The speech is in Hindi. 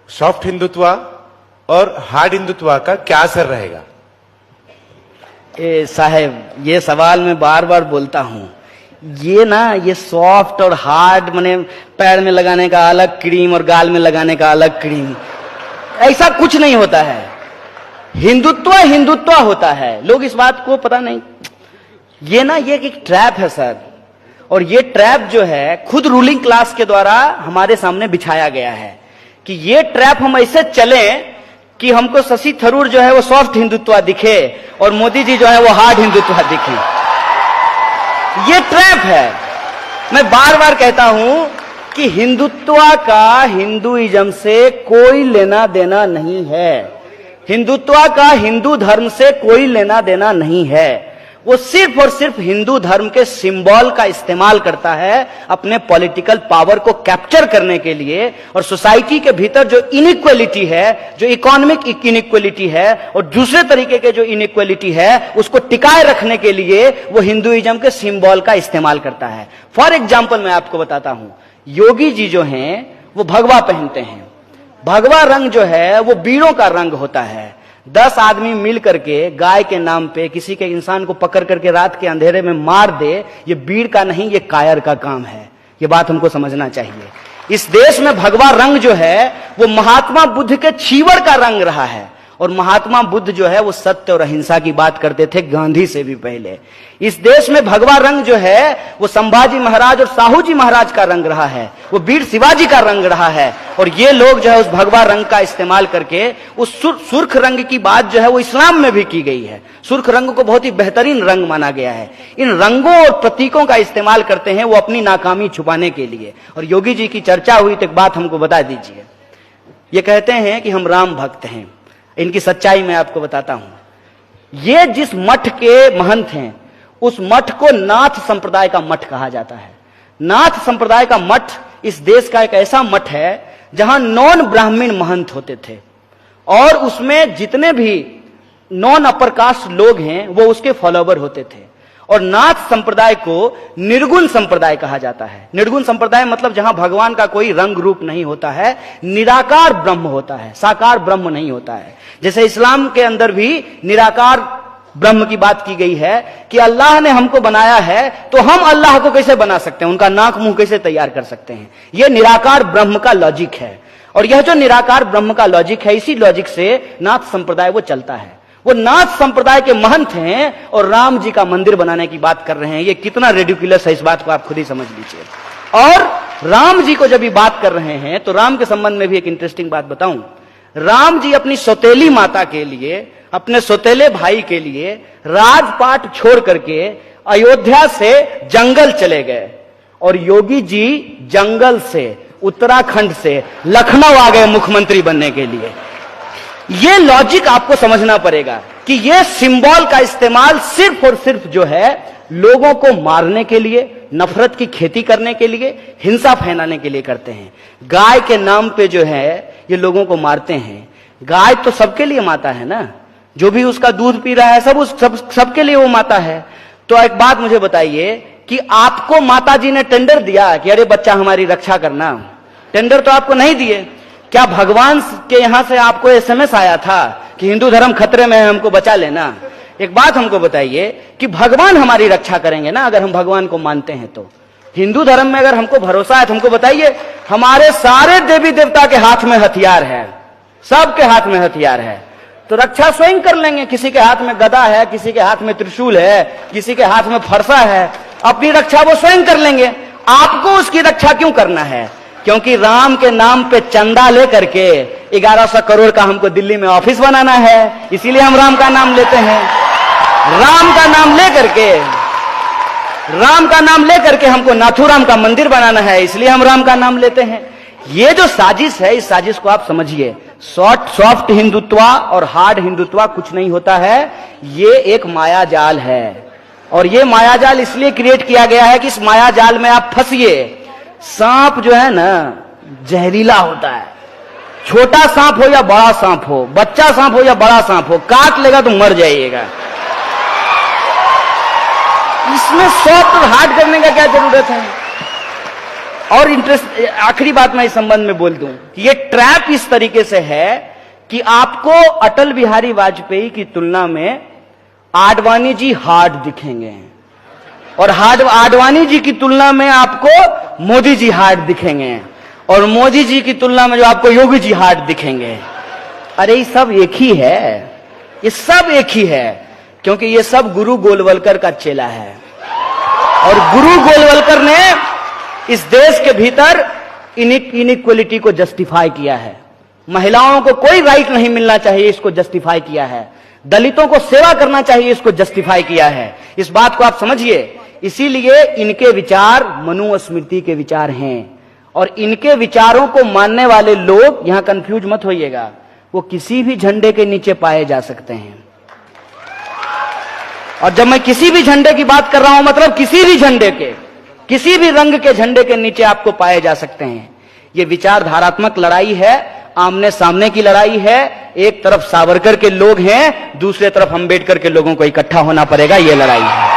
सॉफ्ट हिंदुत्व और हार्ड हिंदुत्व का क्या असर रहेगा? साहब, ये सवाल मैं बार बार बोलता हूं, ये सॉफ्ट और हार्ड माने पैर में लगाने का अलग क्रीम और गाल में लगाने का अलग क्रीम, ऐसा कुछ नहीं होता है। हिंदुत्व हिंदुत्व होता है, लोग इस बात को पता नहीं। ये एक ट्रैप है सर, और ये ट्रैप जो है खुद रूलिंग क्लास के द्वारा हमारे सामने बिछाया गया है कि ये ट्रैप हम ऐसे चलें कि हमको शशि थरूर जो है वो सॉफ्ट हिंदुत्व दिखे और मोदी जी जो है वो हार्ड हिंदुत्व दिखे। ये ट्रैप है। मैं बार बार कहता हूं कि हिंदुत्व का हिंदुइज्म से कोई लेना देना नहीं है। हिंदुत्व का हिंदू धर्म से कोई लेना देना नहीं है। वो सिर्फ और सिर्फ हिंदू धर्म के सिंबल का इस्तेमाल करता है अपने पॉलिटिकल पावर को कैप्चर करने के लिए, और सोसाइटी के भीतर जो इनइक्वालिटी है, जो इकोनॉमिक इनइक्वालिटी है और दूसरे तरीके के जो इनइक्वालिटी है, उसको टिकाए रखने के लिए वो हिंदुइज्म के सिंबल का इस्तेमाल करता है। फॉर एग्जाम्पल मैं आपको बताता हूं, योगी जी जो हैं वो भगवा पहनते हैं। भगवा रंग जो है वो बीड़ों का रंग होता है। 10 आदमी मिल करके गाय के नाम पे किसी के इंसान को पकड़ करके रात के अंधेरे में मार दे, ये बीड़ का नहीं, ये कायर का काम है। ये बात हमको समझना चाहिए। इस देश में भगवा रंग जो है वो महात्मा बुद्ध के छीवर का रंग रहा है, और महात्मा बुद्ध जो है वो सत्य और अहिंसा की बात करते थे गांधी से भी पहले। इस देश में भगवा रंग जो है वो संभाजी महाराज और साहू जी महाराज का रंग रहा है, वो वीर शिवाजी का रंग रहा है, और ये लोग जो है उस भगवा रंग का इस्तेमाल करके उस सुर्ख रंग की बात जो है वो इस्लाम में भी की गई है। सुर्ख रंग को बहुत ही बेहतरीन रंग माना गया है। इन रंगों और प्रतीकों का इस्तेमाल करते हैं वो अपनी नाकामी छुपाने के लिए। और योगी जी की चर्चा हुई तो एक बात हमको बता दीजिए। ये कहते हैं कि हम राम भक्त हैं। इनकी सच्चाई मैं आपको बताता हूं। ये जिस मठ के महंत हैं उस मठ को नाथ संप्रदाय का मठ कहा जाता है। नाथ संप्रदाय का मठ इस देश का एक ऐसा मठ है जहां नॉन ब्राह्मण महंत होते थे, और उसमें जितने भी नॉन अपर कास्ट लोग हैं वो उसके फॉलोवर होते थे। और नाथ संप्रदाय को निर्गुण संप्रदाय कहा जाता है। निर्गुण संप्रदाय मतलब जहां भगवान का कोई रंग रूप नहीं होता है, निराकार ब्रह्म होता है, साकार ब्रह्म नहीं होता है। जैसे इस्लाम के अंदर भी निराकार ब्रह्म की बात की गई है कि अल्लाह ने हमको बनाया है तो हम अल्लाह को कैसे बना सकते हैं, उनका नाक मुंह कैसे तैयार कर सकते हैं। यह निराकार ब्रह्म का लॉजिक है, और यह जो निराकार ब्रह्म का लॉजिक है, इसी लॉजिक से नाथ संप्रदाय वो चलता है। वो नाथ संप्रदाय के महंत हैं और राम जी का मंदिर बनाने की बात कर रहे हैं। ये कितना रेडिकुलस है, इस बात को आप खुद ही समझ लीजिए। और राम जी को जब ये बात कर रहे हैं तो राम के संबंध में भी एक इंटरेस्टिंग बात बताऊं। राम जी अपनी सौतेली माता के लिए, अपने सौतेले भाई के लिए राजपाट छोड़ करके अयोध्या से जंगल चले गए, और योगी जी जंगल से, उत्तराखंड से लखनऊ आ गए मुख्यमंत्री बनने के लिए। ये लॉजिक आपको समझना पड़ेगा कि ये सिंबल का इस्तेमाल सिर्फ और सिर्फ जो है लोगों को मारने के लिए, नफरत की खेती करने के लिए, हिंसा फैलाने के लिए करते हैं। गाय के नाम पे जो है ये लोगों को मारते हैं। गाय तो सबके लिए माता है ना, जो भी उसका दूध पी रहा है सबके लिए वो माता है। तो एक बात मुझे बताइए कि आपको माता जी ने टेंडर दिया कि अरे बच्चा हमारी रक्षा करना? टेंडर तो आपको नहीं दिए। क्या भगवान के यहां से आपको एसएमएस आया था कि हिंदू धर्म खतरे में है, हमको बचा लेना? एक बात हमको बताइए कि भगवान हमारी रक्षा करेंगे ना अगर हम भगवान को मानते हैं तो? हिंदू धर्म में अगर हमको भरोसा है तो हमको बताइए, हमारे सारे देवी देवता के हाथ में हथियार है, सबके हाथ में हथियार है, तो रक्षा स्वयं कर लेंगे। किसी के हाथ में गदा है, किसी के हाथ में त्रिशूल है, किसी के हाथ में फरसा है, अपनी रक्षा वो स्वयं कर लेंगे। आपको उसकी रक्षा क्यों करना है? क्योंकि राम के नाम पे चंदा लेकर के 1100 करोड़ का हमको दिल्ली में ऑफिस बनाना है, इसीलिए हम राम का नाम लेते हैं। राम का नाम लेकर के हमको नाथुराम का मंदिर बनाना है, इसलिए हम राम का नाम लेते हैं। ये जो साजिश है, इस साजिश को आप समझिए। सॉफ्ट हिंदुत्व और हार्ड हिंदुत्व कुछ नहीं होता है, ये एक माया जाल है। और ये माया जाल इसलिए क्रिएट किया गया है कि इस माया जाल में आप फंसिए। सांप जो है ना जहरीला होता है, छोटा सांप हो या बड़ा सांप हो, बच्चा सांप हो या बड़ा सांप हो, काट लेगा तो मर जाइएगा। इसमें सॉफ्ट और हार्ड करने का क्या जरूरत है? और इंटरेस्ट, आखिरी बात मैं इस संबंध में बोल दूं कि ये ट्रैप इस तरीके से है कि आपको अटल बिहारी वाजपेयी की तुलना में आडवाणी जी हार्ड दिखेंगे और आडवाणी जी की तुलना में आपको मोदी जी हार्ड दिखेंगे और मोदी जी की तुलना में जो आपको योगी जी हार्ड दिखेंगे। अरे ये सब एक ही है, ये सब एक ही है, क्योंकि ये सब गुरु गोलवलकर का चेला है और गुरु गोलवलकर ने इस देश के भीतर इनइक्वलिटी को जस्टिफाई किया है। महिलाओं को कोई राइट नहीं मिलना चाहिए, इसको जस्टिफाई किया है। दलितों को सेवा करना चाहिए, इसको जस्टिफाई किया है। इस बात को आप समझिए। इसीलिए इनके विचार मनुस्मृति के विचार हैं और इनके विचारों को मानने वाले लोग, यहां कंफ्यूज मत होइएगा, वो किसी भी झंडे के नीचे पाए जा सकते हैं। और जब मैं किसी भी झंडे की बात कर रहा हूं, मतलब किसी भी झंडे के, किसी भी रंग के झंडे के नीचे आपको पाए जा सकते हैं। यह विचारधारात्मक लड़ाई है, आमने सामने की लड़ाई है। एक तरफ सावरकर के लोग हैं, दूसरे तरफ अंबेडकर के लोगों को इकट्ठा होना पड़ेगा, यह लड़ाई है।